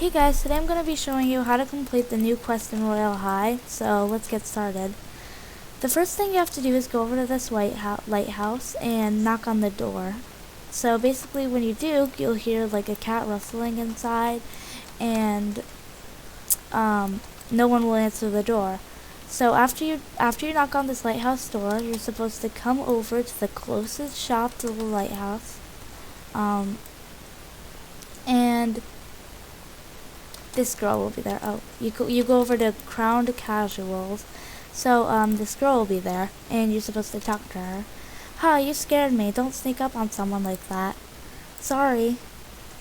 Hey guys, today I'm going to be showing you how to complete the new quest in Royale High, so let's get started. The first thing you have to do is go over to this lighthouse and knock on the door. So basically when you do, you'll hear like a cat rustling inside and no one will answer the door. So after you knock on this lighthouse door, you're supposed to come over to the closest shop to the lighthouse. And this girl will be there. Oh, you go over to Crowned Casuals. So, this girl will be there, and you're supposed to talk to her. Huh, you scared me. Don't sneak up on someone like that. Sorry.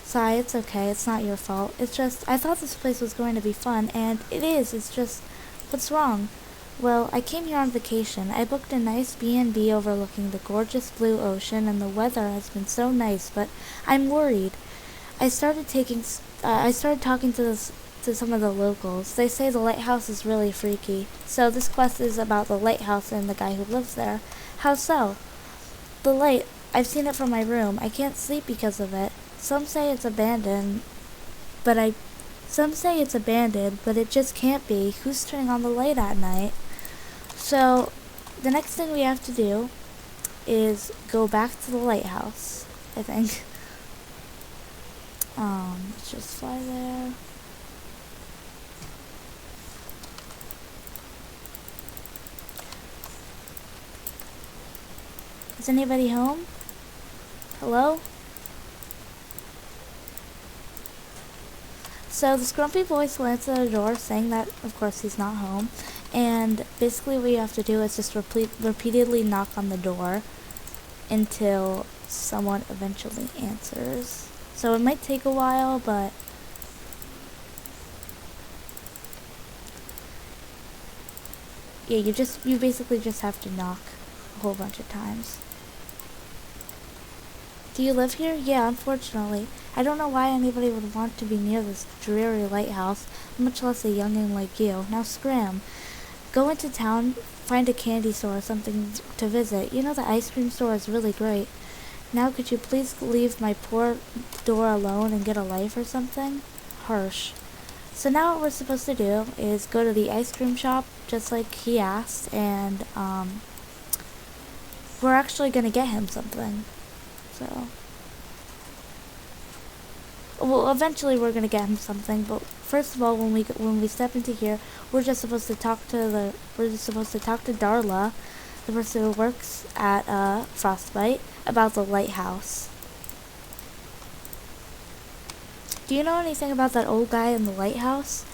Sigh, it's okay. It's not your fault. It's just, I thought this place was going to be fun, and it is. It's just, what's wrong? Well, I came here on vacation. I booked a nice B&B overlooking the gorgeous blue ocean, and the weather has been so nice, but I'm worried. I started talking to some of the locals. They say the lighthouse is really freaky. So this quest is about the lighthouse and the guy who lives there. How so? The light. I've seen it from my room. I can't sleep because of it. Some say it's abandoned, but it just can't be. Who's turning on the light at night? So the next thing we have to do is go back to the lighthouse, I think. Let's just fly there. Is anybody home? Hello? So this grumpy voice will answer the door saying that of course he's not home, and basically what you have to do is just repeatedly knock on the door until someone eventually answers. So it might take a while, but yeah, you basically just have to knock a whole bunch of times. Do you live here? Yeah, unfortunately. I don't know why anybody would want to be near this dreary lighthouse, much less a youngin' like you. Now scram. Go into town, find a candy store or something to visit. You know the ice cream store is really great. Now could you please leave my poor door alone and get a life or something? Harsh. So now what we're supposed to do is go to the ice cream shop, just like he asked, and we're actually gonna get him something. So, well, eventually we're gonna get him something, but first of all, when we step into here, we're just supposed to talk to Darla, the person who works at Frostbite, about the lighthouse. Do you know anything about that old guy in the lighthouse?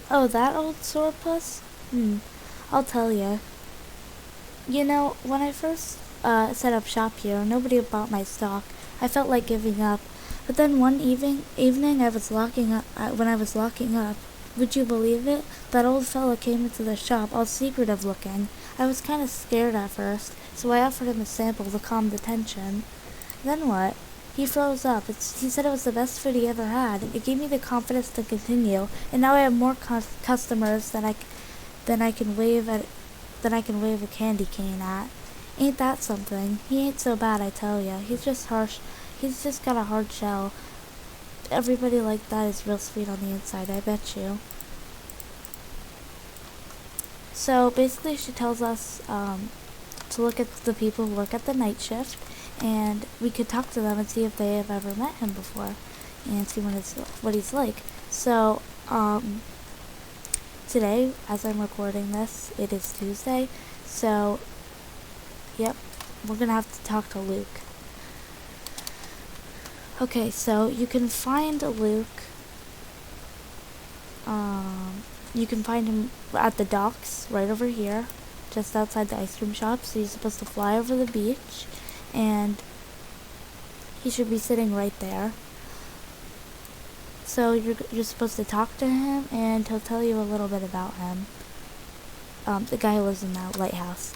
Oh, that old sourpuss? I'll tell you. You know, when I first set up shop here, nobody bought my stock. I felt like giving up. But then one evening when I was locking up, would you believe it? That old fella came into the shop, all secretive looking. I was kind of scared at first, so I offered him a sample to calm the tension. Then what? He froze up. He said it was the best food he ever had. It gave me the confidence to continue, and now I have more customers than I can wave a candy cane at. Ain't that something? He ain't so bad, I tell ya. He's just harsh. He's just got a hard shell. Everybody like that is real sweet on the inside, I bet you. So basically she tells us to look at the people who work at the night shift, and we could talk to them and see if they have ever met him before and see what he's like. So today, as I'm recording this, it is Tuesday, so yep, we're gonna have to talk to Luke. Okay, so you can find Luke. You can find him at the docks right over here, just outside the ice cream shop. So you're supposed to fly over the beach, and he should be sitting right there. So you're supposed to talk to him, and he'll tell you a little bit about him. The guy who lives in that lighthouse.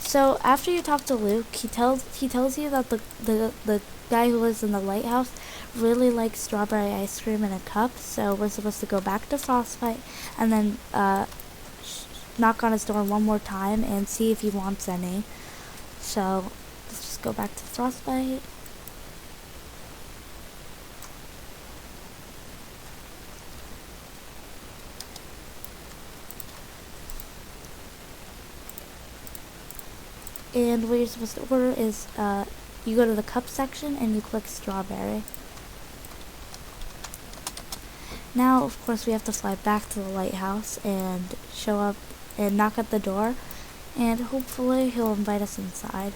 So after you talk to Luke, he tells you that the guy who lives in the lighthouse really likes strawberry ice cream in a cup, so we're supposed to go back to Frostbite and then knock on his door one more time and see if he wants any. So let's just go back to Frostbite. And what you're supposed to order is you go to the cup section and you click strawberry. Now, of course, we have to fly back to the lighthouse and show up and knock at the door, and hopefully he'll invite us inside.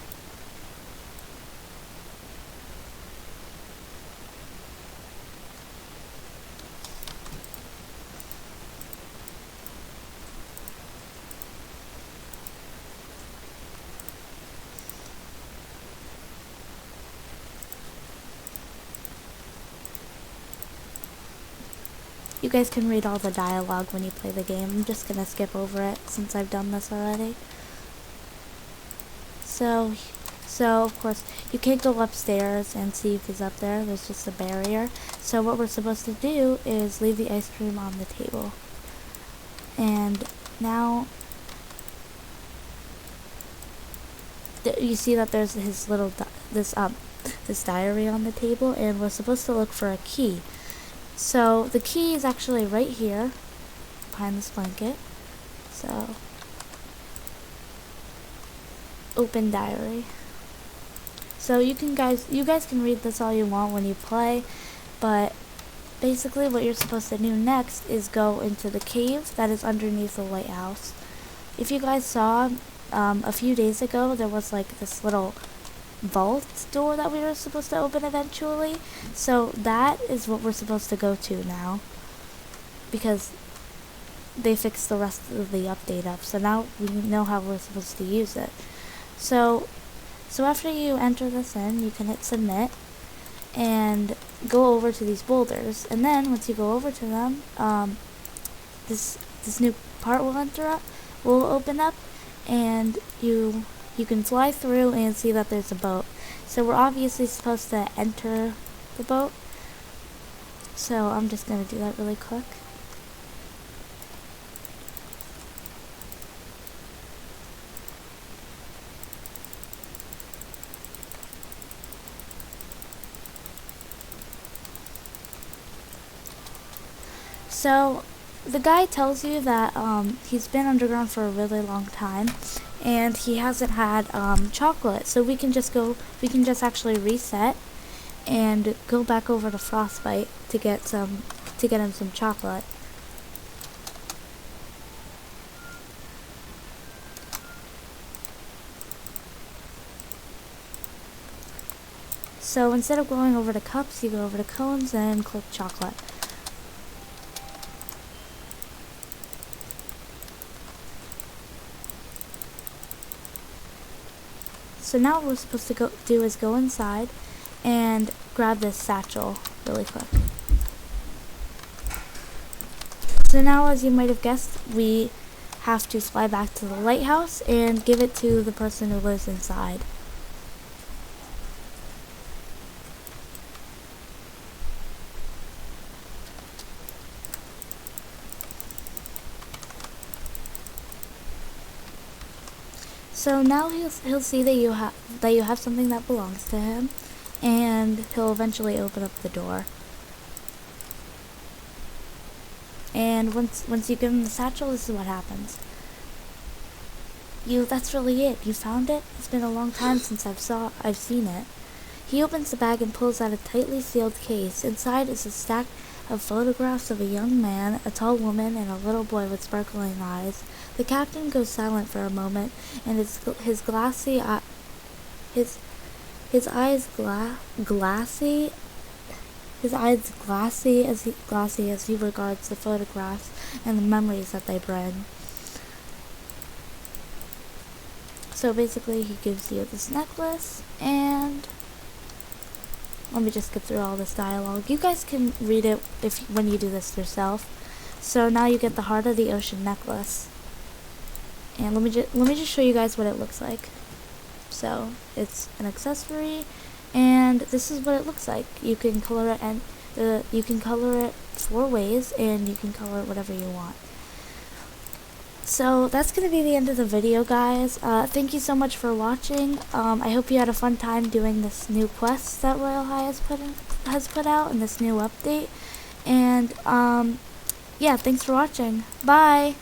You guys can read all the dialogue when you play the game. I'm just gonna skip over it since I've done this already. So of course, you can't go upstairs and see if he's up there. There's just a barrier. So what we're supposed to do is leave the ice cream on the table. And now, you see that there's his little this diary on the table, and we're supposed to look for a key. So the key is actually right here behind this blanket. So open diary. So you guys can read this all you want when you play, but basically what you're supposed to do next is go into the cave that is underneath the lighthouse. If you guys saw a few days ago, there was like this little vault door that we were supposed to open eventually. So that is what we're supposed to go to now, because they fixed the rest of the update up. So now we know how we're supposed to use it. So after you enter this in, you can hit submit and go over to these boulders. And then once you go over to them, this new part will open up, and you can fly through and see that there's a boat. So we're obviously supposed to enter the boat. So I'm just going to do that really quick. So the guy tells you that he's been underground for a really long time, and he hasn't had chocolate. So we can just actually reset and go back over to Frostbite to get him some chocolate. So instead of going over to cups, you go over to cones and click chocolate. So now what we're supposed to do is go inside and grab this satchel really quick. So now, as you might have guessed, we have to fly back to the lighthouse and give it to the person who lives inside. So now he'll see that you have something that belongs to him, and he'll eventually open up the door. And once you give him the satchel, this is what happens. That's really it. You found it? It's been a long time since I've seen it. He opens the bag and pulls out a tightly sealed case. Inside is a stack of photographs of a young man, a tall woman, and a little boy with sparkling eyes. The captain goes silent for a moment, and his eyes glassy as he regards the photographs and the memories that they bring. So basically, he gives you this necklace, and let me just get through all this dialogue. You guys can read it when you do this yourself. So now you get the Heart of the Ocean necklace. And let me just show you guys what it looks like. So it's an accessory, and this is what it looks like. You can color it, and you can color it 4 ways, and you can color it whatever you want. So that's going to be the end of the video, guys. Thank you so much for watching. I hope you had a fun time doing this new quest that Royale High has put out and this new update. And yeah, thanks for watching. Bye!